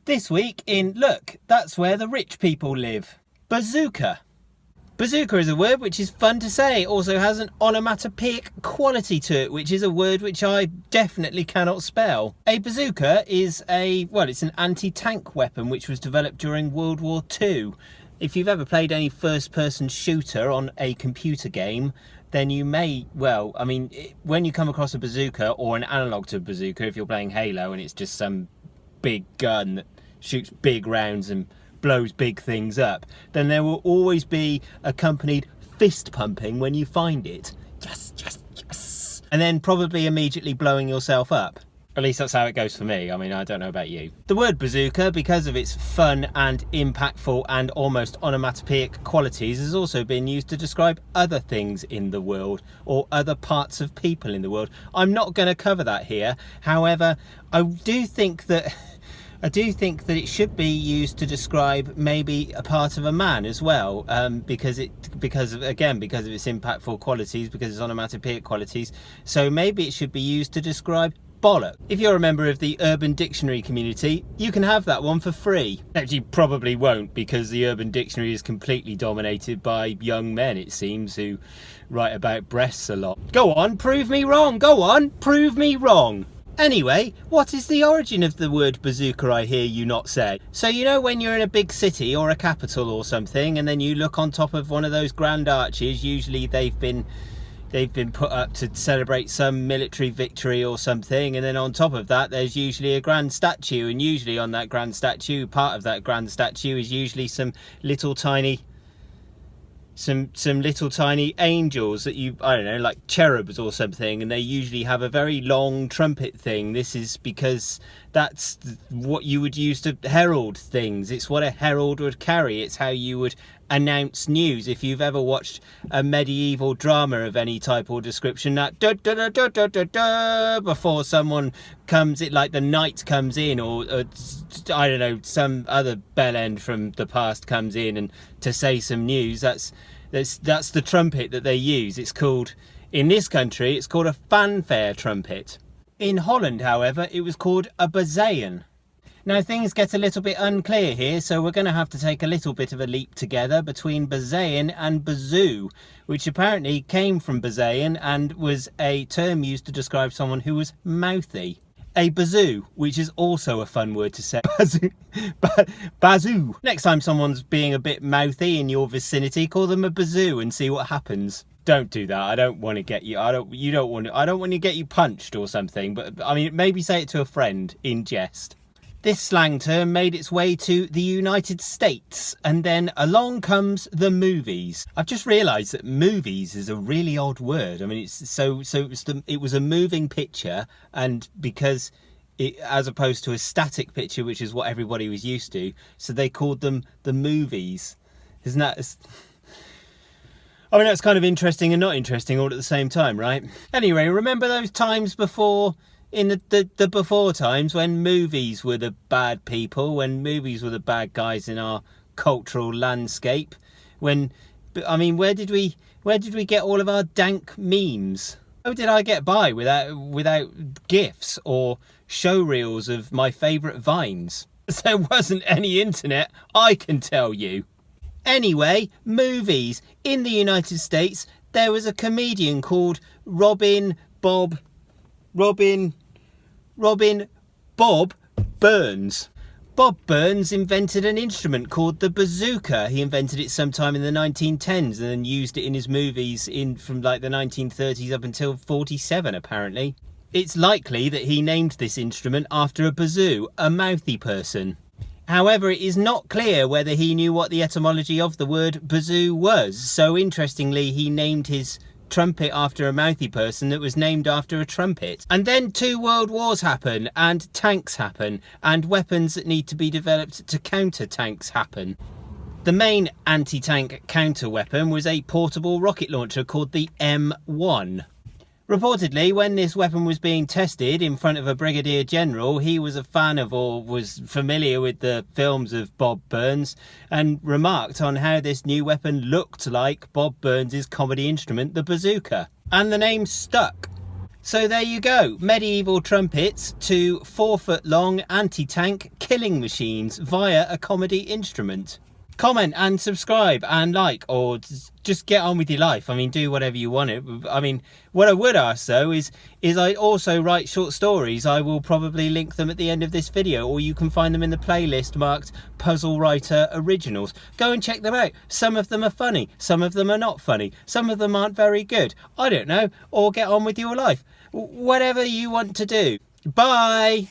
This week in Look, That's Where the Rich People Live. Bazooka. Bazooka is a word which is fun to say. It also has an onomatopoeic quality to it, which is a word which I definitely cannot spell. A bazooka is it's an anti-tank weapon which was developed during World War II. If you've ever played any first-person shooter on a computer game, then you may, when you come across a bazooka or an analogue to a bazooka, if you're playing Halo and it's just some big gun that shoots big rounds and blows big things up, then there will always be accompanied fist pumping when you find it. Yes, yes, yes. And then probably immediately blowing yourself up. At least that's how it goes for me. I mean, I don't know about you. The word bazooka, because of its fun and impactful and almost onomatopoeic qualities, has also been used to describe other things in the world or other parts of people in the world. I'm not going to cover that here. However, I do think that it should be used to describe maybe a part of a man as well, because of its impactful qualities, because of its onomatopoeic qualities. So maybe it should be used to describe bollock. If you're a member of the Urban Dictionary community, you can have that one for free. Actually, probably won't, because the Urban Dictionary is completely dominated by young men, it seems, who write about breasts a lot. Go on, prove me wrong. Go on, prove me wrong. Anyway, what is the origin of the word bazooka, I hear you not say? So you know when you're in a big city or a capital or something, and then you look on top of one of those grand arches, usually they've been put up to celebrate some military victory or something, and then on top of that there's usually a grand statue, and usually on that grand statue, part of that grand statue is usually some little tiny angels that like cherubs or something, and they usually have a very long trumpet thing. This is because that's what you would use to herald things. It's what a herald would carry. It's how you would announce news. If you've ever watched a medieval drama of any type or description, that da da da da da da da before someone comes, it like the knight comes in, or some other bellend from the past comes in and to say some news. That's the trumpet that they use. It's called, in this country, it's called a fanfare trumpet. In Holland, however, it was called a bazuin. Now things get a little bit unclear here, so we're going to have to take a little bit of a leap together between bazuin and bazoo, which apparently came from bazuin and was a term used to describe someone who was mouthy. A bazoo, which is also a fun word to say. Bazoo. Next time someone's being a bit mouthy in your vicinity, call them a bazoo and see what happens. Don't do that. I don't want to get you. I don't want to get you punched or something. But I mean, maybe say it to a friend in jest. This slang term made its way to the United States, and then along comes the movies. I've just realised that movies is a really odd word. I mean, it was a moving picture, and because it, as opposed to a static picture, which is what everybody was used to, so they called them the movies. Isn't that? I mean, that's kind of interesting and not interesting all at the same time, right? Anyway, remember those times before? In the before times when movies were the bad people, when movies were the bad guys in our cultural landscape, where did we get all of our dank memes? How did I get by without GIFs or show reels of my favourite vines? There wasn't any internet, I can tell you. Anyway, movies. In the United States, there was a comedian called Robin Bob Burns. Bob Burns invented an instrument called the bazooka. He invented it sometime in the 1910s and then used it in his movies from like the 1930s up until 47 apparently. It's likely that he named this instrument after a bazoo, a mouthy person. However, it is not clear whether he knew what the etymology of the word bazoo was. So interestingly, he named his trumpet after a mouthy person that was named after a trumpet. And then 2 world wars happen, and tanks happen, and weapons that need to be developed to counter tanks happen. The main anti-tank counter weapon was a portable rocket launcher called the M1. Reportedly, when this weapon was being tested in front of a brigadier general, he was a fan of or was familiar with the films of Bob Burns and remarked on how this new weapon looked like Bob Burns' comedy instrument, the bazooka. And the name stuck. So there you go, medieval trumpets to 4-foot long anti-tank killing machines via a comedy instrument. Comment and subscribe and like, or just get on with your life. I mean, do whatever you want. I mean, what I would ask though is I also write short stories. I will probably link them at the end of this video, or you can find them in the playlist marked Puzzle Writer Originals. Go and check them out. Some of them are funny, some of them are not funny, some of them aren't very good. I don't know, or get on with your life. Whatever you want to do. Bye!